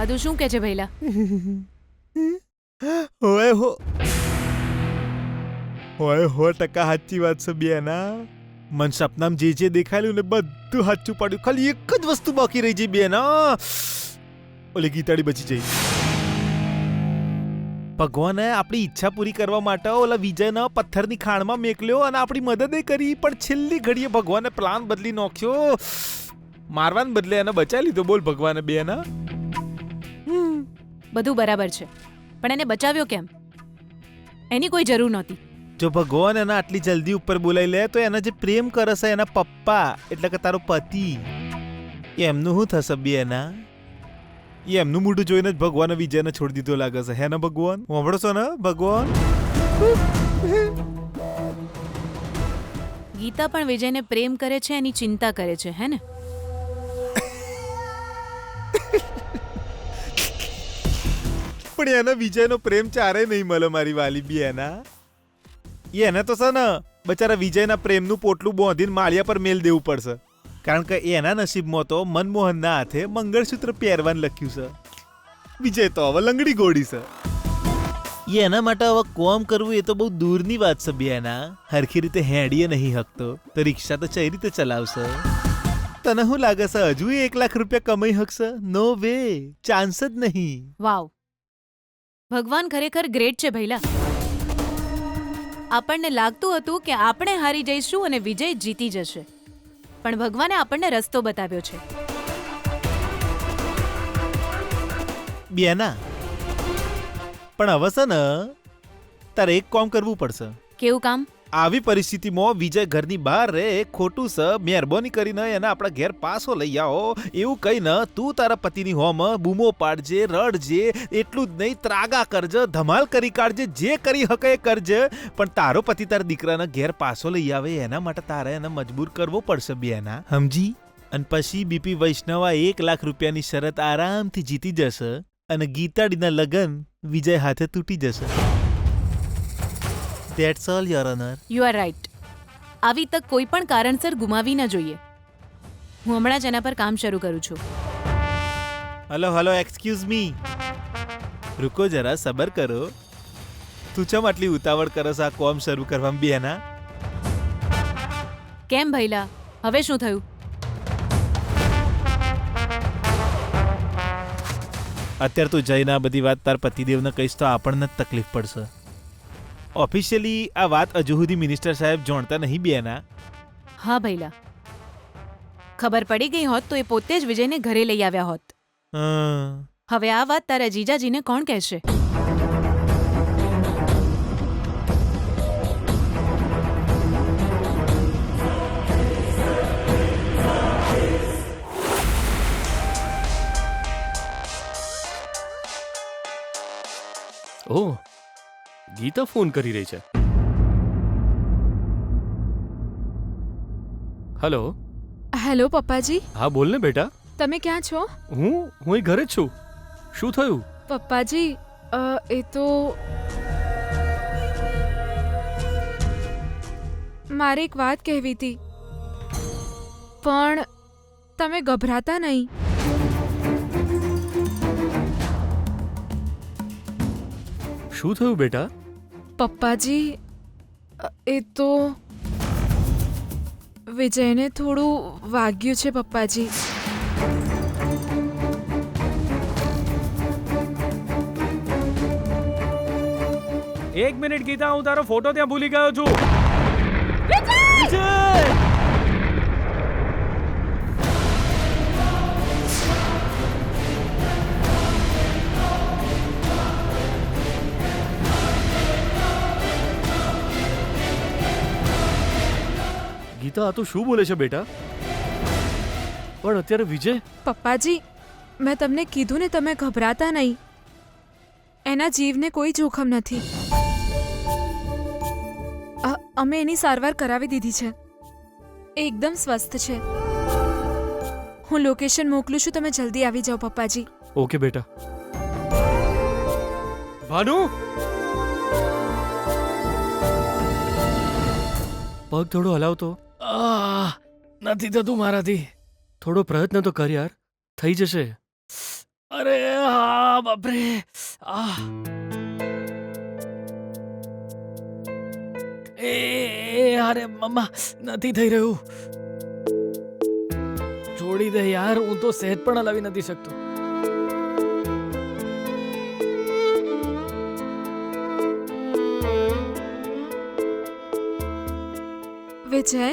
આ તું શું કે છે ભૈલા? હોય હો 100% સાચી વાત છે બેના. મન સપનામાં જે દેખાયેલું ને બધું સાચું પડ્યું. ખાલી એક જ વસ્તુ બાકી રહી ગઈ બેના. ઓલી ગીતાડી બચી જઈ. ભગવાને આપણી ઈચ્છા પૂરી કરવા માટે ઓલા વિજયના પથ્થરની ખાણમાં મેકલ્યો અને આપણી મદદ કરી, પણ છેલ્લી ઘડીએ ભગવાને પ્લાન બદલી નાખ્યો. મારવાને બદલે એને બચાવી લીધો. બોલ ભગવાને બેના. બધું બરાબર છે, પણ એને બચાવ્યો કેમ? એની કોઈ જરૂર નહોતી. જો ભગવાન એને આટલી જલ્દી ઉપર બોલાવી લે તો એના જે પ્રેમ કરે છે એના પપ્પા એટલે કે તારો પતિ, એમનું શું થશે બેના? એમનું મોઢું જોઈને જ ભગવાને વિજયને છોડી દીધો લાગે છે. હે ને ભગવાન? સાંભળો છો ને ભગવાન? ગીતા પણ વિજયને પ્રેમ કરે છે, એની ચિંતા કરે છે, હે ને? પણ એના વિજયનો પ્રેમ ચારે નહીં મળે મારી વાલી બેના. એને તો છે ને બચારા વિજયના પ્રેમનું પોટલું બાંધીને માળિયા પર મેલ દેવું પડશે, કારણ કે એના નસીબમાં તો મનમોહનના હાથે મંગળસૂત્ર પહેરવાનું લખ્યું છે. વિજય તો હવે લંગડી ગોડી છે. એના માટે હવે કોમ કરવું એ તો બહુ દૂરની વાત છે બેના. હરખી રીતે હેડીએ નહીં હકતો તો રિક્ષા તો કઈ રીતે ચલાવશે? તને શું લાગે છે હજુ 1 લાખ રૂપિયા કમાઈ શકશે? નો વે, ચાન્સ જ નહીં. વાવ, ભગવાન ખરેખર ગ્રેટ છે ભૈલા. આપણને લાગતું હતું કે આપણે હારી જઈશું અને વિજય જીતી જશે, પણ ભગવાને આપણને રસ્તો બતાવ્યો છે. બેના પણ હવે છે ને તારે એક કામ કરવું પડશે. કેવું કામ? આવી પરિસ્થિતિમાં વિજય ઘરની બહાર રહે ખોટું છે. મહેરબાની કરીને એને આપણા ઘેર પાછો લઈ આવો. એવું કહીને તું તારા પતિની હોમ બૂમો પાડજે, રડજે. એટલું જ નહીં, ત્રાગા કરજે, ધમાલ કરી કાઢજે, જે કરી હકે એ કરજે, પણ તારો પતિ તારા દીકરાના ઘેર પાછો લઈ આવે એના માટે તારે એને મજબૂર કરવો પડશે બેના. સમજી? અને પછી બીપી વૈષ્ણવા 1 લાખ રૂપિયાની શરત આરામથી જીતી જશે અને ગીતાડીના લગ્ન વિજય હાથે તૂટી જશે. That's all, Your Honor. You are right. આવી તક કોઈ પણ કારણસર ગુમાવી ન જોઈએ. હું હમણાં જ એના પર કામ શરૂ કરું છું. Hello excuse me. રૂકો જરા, સબર કરો. તું ચમ આટલી ઉતાવળ કરસ આ કોમ શરૂ કરવામાં બેના? કેમ ભૈલા, હવે શું થયું? અત્યારે તું જઈને આ બધી વાત તાર પતિદેવને કહીશ તો આપણને જ તકલીફ પડશે. ઓફિશિયલી આ વાત હજુ સુધી મિનિસ્ટર સાહેબ જાણતા નહીં બેના. હા ભૈલા, ખબર પડી ગઈ હોત તો એ પોતે જ વિજયને ઘરે લઈ આવ્યા હોત. હવે આ વાત તારા જીજાજીને કોણ કહેશે? ઓહ, ગીતા ફોન કરી રહી છે. હેલો. હેલો પપ્પાજી. હા બોલ ને બેટા. તમે ક્યાં છો? હું અહીં ઘરે જ છું. શું થયું? પપ્પાજી, એ તો મારે એક વાત કહેવી હતી, પણ તમે ગભરાતા નહીં. શું થયું બેટા? પપ્પાજી, એ તો વિજયને થોડું વાગ્યું છે પપ્પાજી. એક મિનિટ ગીતા, હું તારો ફોટો ત્યાં ભૂલી ગયો છું. વિજય! ગીતા, આ તો શું બોલે છે બેટા? પણ અત્યારે વિજય? પપ્પાજી, મેં તમને કીધું ને, તમે ગભરાતા નહીં. એના જીવને કોઈ જોખમ નથી. અમે એની સારવાર કરાવી દીધી છે. એ એકદમ સ્વસ્થ છે. હું લોકેશન મોકલું છું, તમે જલ્દી આવી જાઓ પપ્પાજી. ઓકે બેટા. ભાનુ, પગ થોડો હલાવતો. નથી થતું મારાથી. થોડો પ્રયત્ન તો કર યાર, થઈ જશે. અરે હા બાપરે આ એ અરે મમ્મા નથી થઈ રહ્યું. છોડી દે યાર, હું તો સહેજ પણ હલાવી નથી શકતો. વિજય,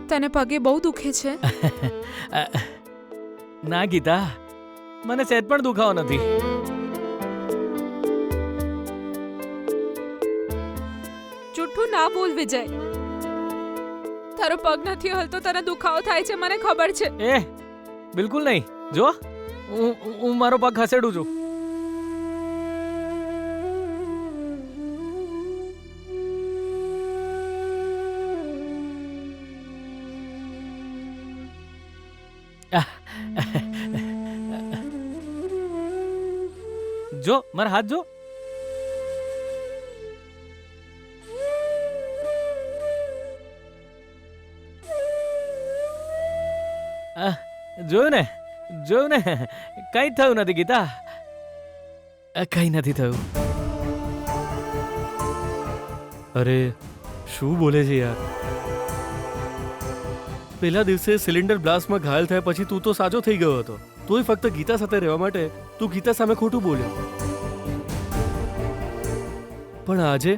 તને પગે બહુ દુખે છે? ના ગીતા, મને સહેજ પણ દુખાવો નથી. જૂઠું ના બોલ વિજય. તારો પગ નથી હલતો, તને દુખાવો થાય છે, મને ખબર છે. એ બિલકુલ નહીં. જો હું મારો પગ ખસેડું છું. જો મારા હાથ જો. જોયું ને, કઈ થયું નથી ગીતા, કઈ નથી થયું. અરે શું બોલે છે યાર? પેલા દિવસે સિલિન્ડર બ્લાસ્ટમાં ઘાયલ થયા પછી તું તો સાજો થઈ ગયો હતો. તોય ફક્ત ગીતા સાથે રહેવા માટે તું ગીતા સામે ખોટું બોલ્યો. પણ આજે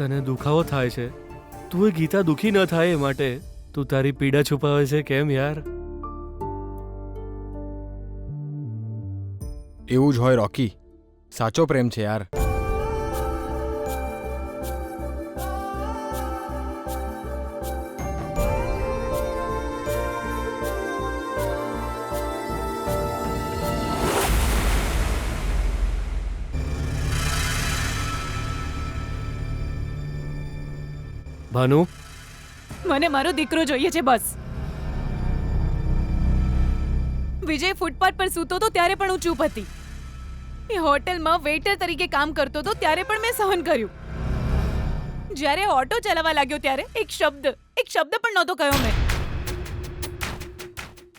તને દુખાવો થાય છે, તું એ ગીતા દુખી ન થાય એ માટે તું તારી પીડા છુપાવે છે. કેમ યાર? એવું જ હોય રોકી, સાચો પ્રેમ છે યાર. ભાનુ, મને મારો દીકરો જોઈએ છે બસ. વિજય ફૂટપાથ પર સૂતો હતો ત્યારે પણ હું ચૂપ હતી. એ હોટેલમાં વેઇટર તરીકે કામ કરતો હતો ત્યારે પણ મેં સહન કર્યું. જ્યારે ઓટો ચલાવવા લાગ્યો ત્યારે એક શબ્દ પણ નહોતો કહ્યો મેં.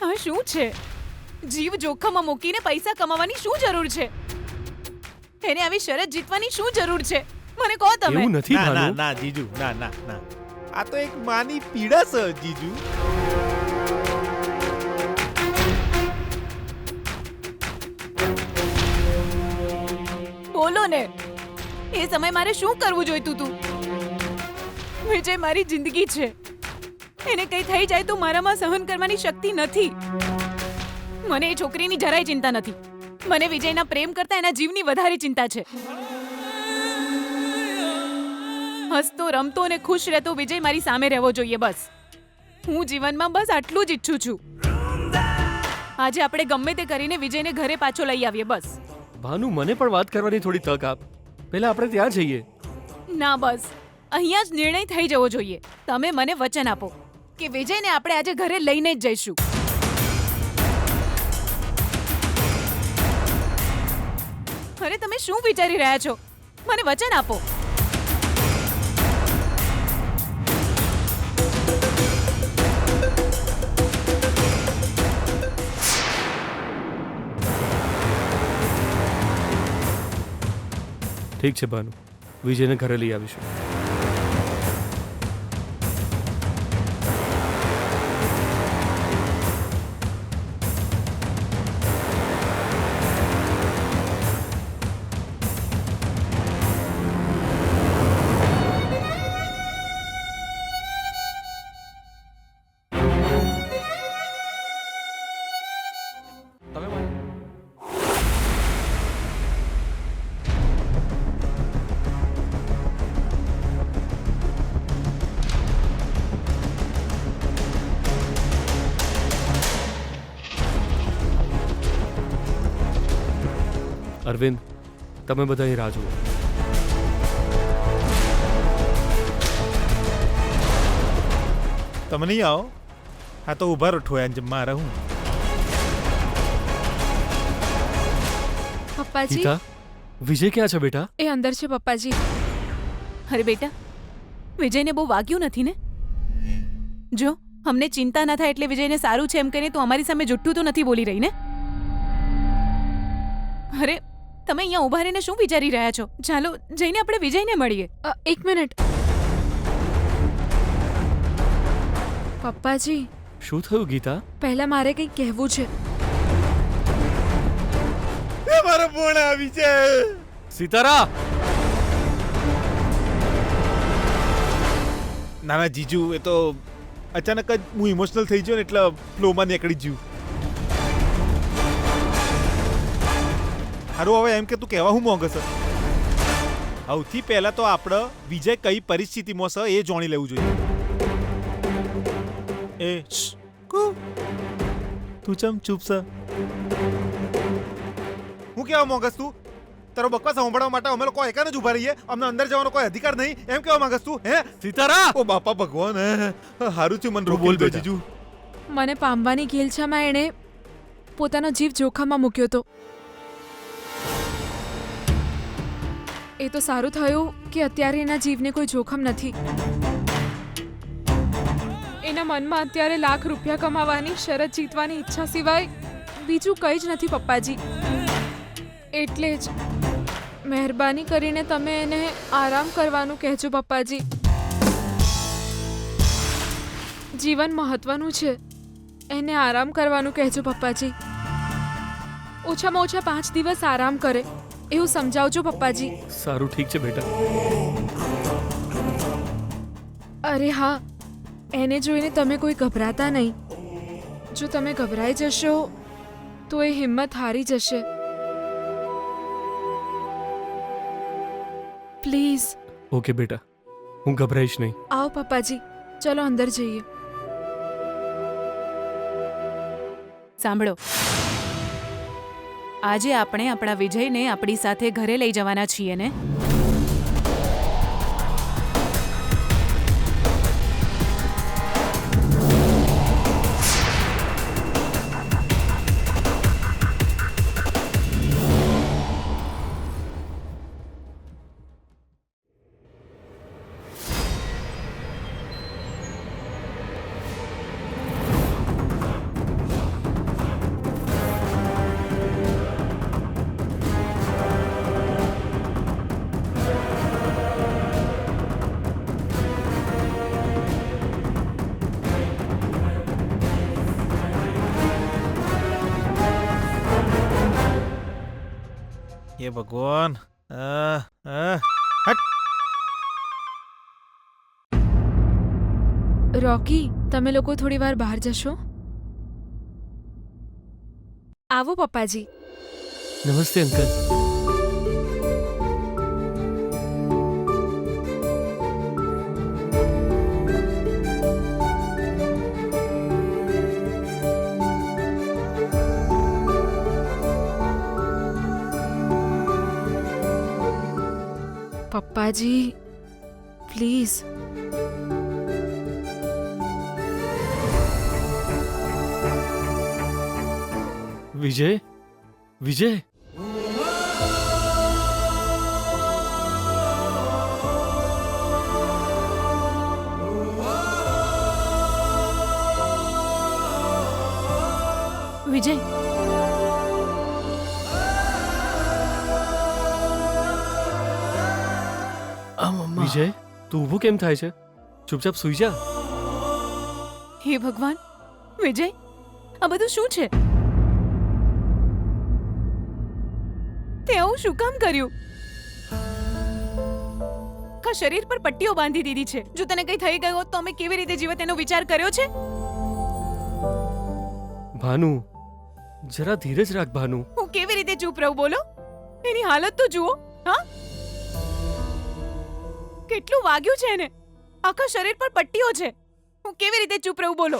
આ શું છે? જીવ જોખમમાં મૂકીને પૈસા કમાવાની શું જરૂર છે? એને આવી શરત જીતવાની શું જરૂર છે? મને કહો તમે. એવું નથી ના ના ભાનુ. ના જીજુ, ના ના ના, આ તો એક માની પીડા છે જીજુ. બોલો ને, એ સમય મારે શું કરવું જોઈતું તું? વિજય મારી જિંદગી છે. એને કંઈ થઈ જાય તો મારામાં સહન કરવાની શક્તિ નથી. મને એ છોકરીની જરાય ચિંતા નથી. મને વિજયના પ્રેમ કરતા એના જીવની વધારે ચિંતા છે. હસતો રમતો અને ખુશ રહેતો વિજય મારી સામે રહેવો જોઈએ બસ. હું જીવનમાં બસ આટલું જ ઈચ્છું છું. આજે આપણે ગમે તે કરીને વિજયને ઘરે પાછો લઈ આવીએ બસ. ભાનુ, મને પણ વાત કરવાની થોડી તક આપ. પહેલા આપણે ત્યાં જઈએ. ના, બસ અહીંયા જ નિર્ણય થઈ જવો જોઈએ. તમે મને વચન આપો કે વિજયને આપણે આજે ઘરે લઈને જ જઈશું. અરે તમે શું વિચારી રહ્યા છો? મને વચન આપો. ઠીક છે ભાનુ, વિજયને ઘરે લઈ આવીશું. અરવિંદ, તમે બધા અહીં રાહ જુઓ. તમે નહીં આવો? હા તો ઉભા રહો ઠોયા મારા હું. પપ્પાજી, ગીતા, વિજય ક્યાં છે બેટા? એ અંદર છે પપ્પાજી. અરે બેટા, વિજયને બહુ વાગ્યું નથી ને? જો અમને ચિંતા ના થાય એટલે વિજયને સારું છે એમ કહીને તું અમારી સામે જુઠ્ઠું તો નથી બોલી રહી ને? અરે તમે અહીંયા ઊભા રહીને શું વિચારી રહ્યા છો? ચાલો જઈને આપણે વિજયને મળીએ. એક મિનિટ પપ્પાજી, શું થયું ગીતા? પહેલા મારે કંઈક કહેવું છે. એ મારો ફોન આવી છે. સિતારા! ના ના જીજુ, એ તો અચાનક જ હું ઇમોશનલ થઈ ગયો ને એટલે ફ્લોમાં નીકળી ગયું. હારું, હવે એમ કે તું કહેવા હું માંગે છે? સૌથી પહેલા તો આપણે વિજય કઈ પરિસ્થિતિમાં છે એ જાણી લેવું જોઈએ. એ તું ચમ ચૂપ છે? હું કહેવા માંગસ તું? તારો બકવાસ સાંભળવા માટે અમે લોકો એકાને જ ઉભા રહીએ? અમને અંદર જવાનો કોઈ અધિકાર નહીં એમ કહેવા માંગસ તું? હે સિતારા! ઓ બાપા ભગવાન, હારું છે મને બોલ રોકી દો બેટા. જીજુ. મને પામવાની ઘેલછામાં એણે પોતાનો જીવ જોખમમાં મૂક્યો હતો. એ તો સારું થયું કે અત્યારે એના જીવને કોઈ જોખમ નથી. એના મનમાં અત્યારે લાખ રૂપિયા કમાવાની, શરત જીતવાની ઈચ્છા સિવાય બીજું કંઈ જ નથી પપ્પાજી. એટલે જ મહેરબાની કરીને તમે એને આરામ કરવાનું કહેજો પપ્પાજી. જીવન મહત્વનું છે, એને આરામ કરવાનું કહેજો પપ્પાજી. ઓછામાં ઓછા 5 દિવસ આરામ કરે એવું સમજાવજો પપ્પાજી. સારું, ઠીક છે બેટા. અરે હા, એને જોઈને તમે કોઈ ગભરાતા નહીં. જો તમે ગભરાઈ જશો તો એ હિંમત હારી જશે. પ્લીઝ ઓકે બેટા, હું ગભરાઈશ નહીં. આવો પપ્પાજી, ચલો અંદર જઈએ. સાંભળો, આજે આપણે આપણા વિજયને આપણી સાથે ઘરે લઈ જવાના છીએ ને? એ ભગવાન, રોકી, તમે લોકો થોડી વાર બહાર જશો? આવો પપ્પાજી. નમસ્તે અંકલ. પપ્પાજી પ્લીઝ. વિજય, વિજય! વિજય, વિજય, તું ઊભું કેમ થાય છે? ચૂપચાપ સૂઈ જા. હે ભગવાન, વિજય આ બધું શું છે? તે આવું શું કામ કર્યું? આખા શરીર પર પટ્ટીઓ બાંધી દીધી છે. જો તને કંઈ થઈ ગયું હોત તો અમે કેવી રીતે જીવત એનો વિચાર કર્યો છે? ભાનુ, જરા ધીરજ રાખ ભાનુ. હું કેવી રીતે ચૂપ રહું? બોલો, એની હાલત તો જુઓ. હા, કેટલું વાગ્યું છે એને? આખા શરીર પર પટ્ટીઓ છે. હું કેવી રીતે ચૂપ રહું? બોલો.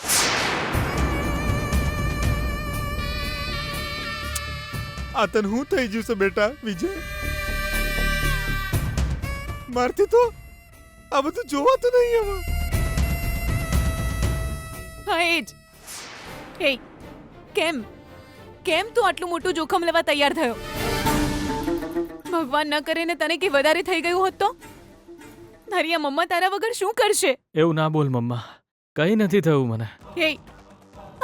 આ તને હું થઈ ગયું છે બેટા વિજય? મારથી તો આ બધું જોવાતું નહીં હવે. હા એ જ. હે, કેમ કેમ તું આટલું મોટું જોખમ લેવા તૈયાર થયો? ભગવાન ન કરે ને તને કે વધારે થઈ ગયું હોત તો? તારી આ મમ્મા તારા વગર શું કરશે? એવું ના બોલ મમ્મા. કંઈ નથી થયું મને. હે,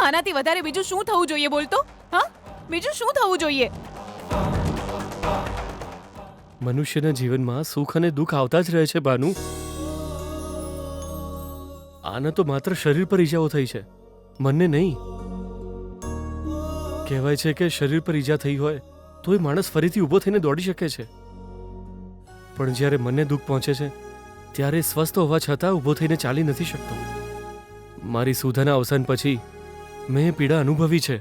આનાથી વધારે બીજું શું થવું જોઈએ બોલતો? હા, બીજું શું થવું જોઈએ? મનુષ્યના જીવનમાં સુખ અને દુઃખ આવતા જ રહે છે ભાનુ. આને તો માત્ર શરીર પર ઈજાઓ થઈ છે, મનને નહીં. કહેવાય છે કે શરીર પર ઈજા થઈ હોય તો એ માણસ ફરીથી ઊભો થઈને દોડી શકે છે, પણ જ્યારે મનને દુઃખ પહોંચે છે ત્યારે સ્વસ્થ હોવા છતાં ઊભો થઈને ચાલી નથી શકતો. મારી સુધાના અવસાન પછી મેં એ પીડા અનુભવી છે.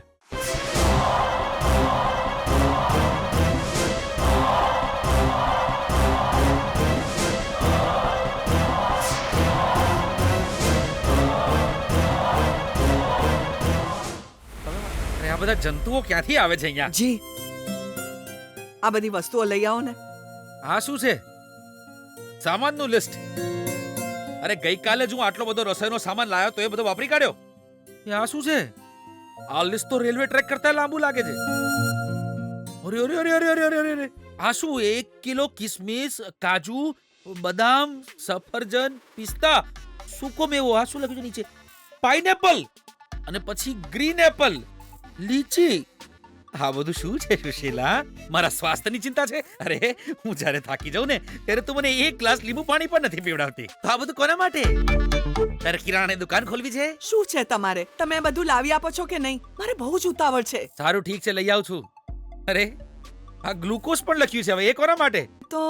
અરે આ બધા જંતુઓ ક્યાંથી આવે છે અહીંયા? જી આ બધી વસ્તુઓ લઈ આવો ને. આ શું છે? સામાનનું લિસ્ટ. અરે ગઈકાલે જ હું આટલો બધો રસોઈનો સામાન લાવ્યો તો એ બધો વાપરી કાઢ્યો. એ આ શું છે? આ લિસ્ટ તો રેલવે ટ્રેક કરતા લાંબુ લાગે છે. અરે અરે અરે અરે અરે અરે અરે આ શું? 1 કિલો કિસમિસ, કાજુ, બદામ, સફરજન, પિસ્તા, સૂકો મેવો. આ શું લખ્યું છે નીચે? પાઇનેપલ, અને પછી ગ્રીન એપલ, લીચી. આ બધું શું છે સુશીલા? મારા સ્વાસ્થ્યની ચિંતા છે? અરે હું જ્યારે થાકી જાઉં ને ત્યારે તું મને એક ગ્લાસ લીંબુ પાણી પણ નથી પીવડાવતી. તો આ બધું કોના માટે? તારે કિરાણાની દુકાન ખોલવી છે? શું છે તમારે? તમે બધું લાવી આપો છો કે નહીં? મારે બહુ જ ઉતાવળ છે. સારું ઠીક છે, લઈ આવું છું. અરે આ ગ્લુકોઝ પણ લખ્યું છે. હવે એ કોના માટે? તો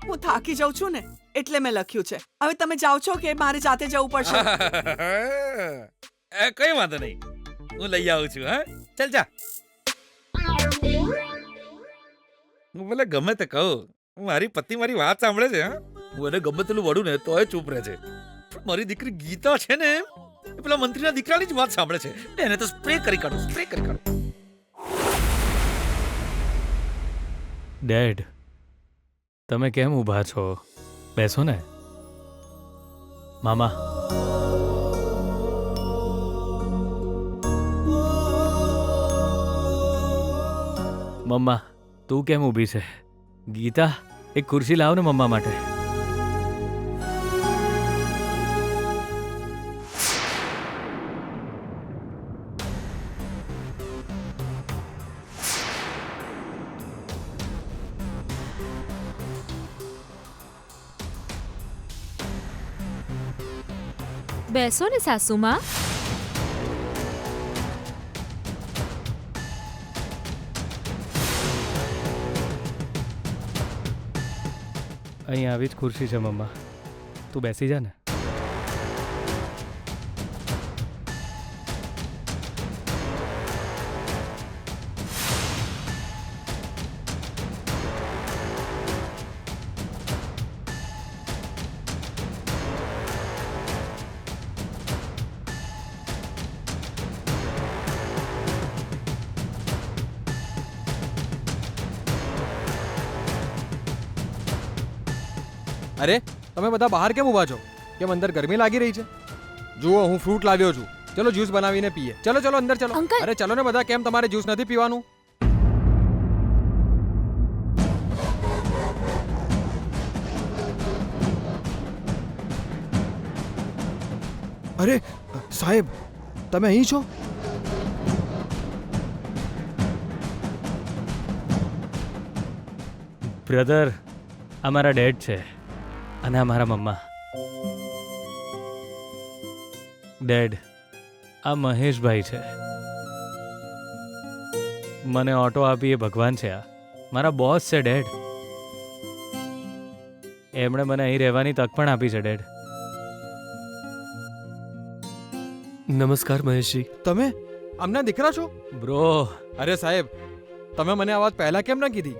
હું થાકી જાઉં છું ને એટલે મેં લખ્યું છે. હવે તમે જાઓ છો કે મારે જાતે જવું પડશે? કઈ વાંધો નહીં, હું લઈ આવું છું. હા ચાલ જા. હું ભલે ગમે તે કહું, મારી પત્ની મારી વાત સાંભળે છે. હા, હું એને ગમે તેટલું વડું ને તોય ચૂપ રહે છે. પણ મારી દીકરી ગીતા છે ને, એ પેલા મંત્રીના દીકરાની જ વાત સાંભળે છે. એને તો સ્પ્રે કરી કાઢું, સ્પ્રે કરી કાઢું. ડેડ, તમે કેમ ઊભા છો? બેસો ને. મામા, મમ્મા તું કેમ ઊભી છે? ગીતા, એક ખુરશી લાવ ને મમ્મા માટે. બેસો ને સાસુમાં. અહીં આવી જ ખુરશી છે મમ્મા, તું બેસી જા ને. અરે તમે બધા બહાર કેમ ઊભા છો? કેમ અંદર ગરમી લાગી રહી છે? જુઓ હું ફ્રૂટ લાવ્યો છું, ચલો જ્યુસ બનાવીને પીએ. ચલો ચલો અંદર ચલો. અંકલ! અરે ચલો ને બધા. કેમ તમારે જ્યુસ નથી પીવાનું? અરે સાહેબ, તમે અહીં છો? બ્રધર, આ મારા ડેડ છે અને આ મારા મમ્મા. ડેડ, આ મહેશભાઈ છે. મને ઓટો આપી એ ભગવાન છે. આ મારા બોસ છે ડેડ. એમણે મને અહીં રહેવાની તક પણ આપી છે ડેડ. નમસ્કાર મહેશજી. તમે આમના દીકરા છો? બ્રો, અરે સાહેબ, તમે મને આ વાત પહેલા કેમ ન કીધી?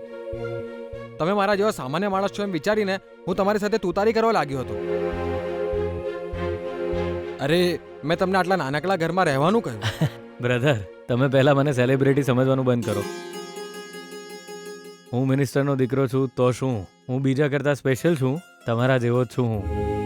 તમે મારા જેવા સામાન્ય માણસ છો એમ વિચારીને હું તમારી સાથે તુતારી કરવા લાગ્યો હતો. અરે મેં તમને આટલા નાનકડા ઘરમાં રહેવાનું કહ્યું. બ્રધર, તમે પહેલા મને સેલિબ્રિટી સમજવાનું બંધ કરો. હું મિનિસ્ટરનો દીકરો છું તો શું? હું બીજા કરતાં સ્પેશિયલ છું. તમારા જેવો જ છું હું.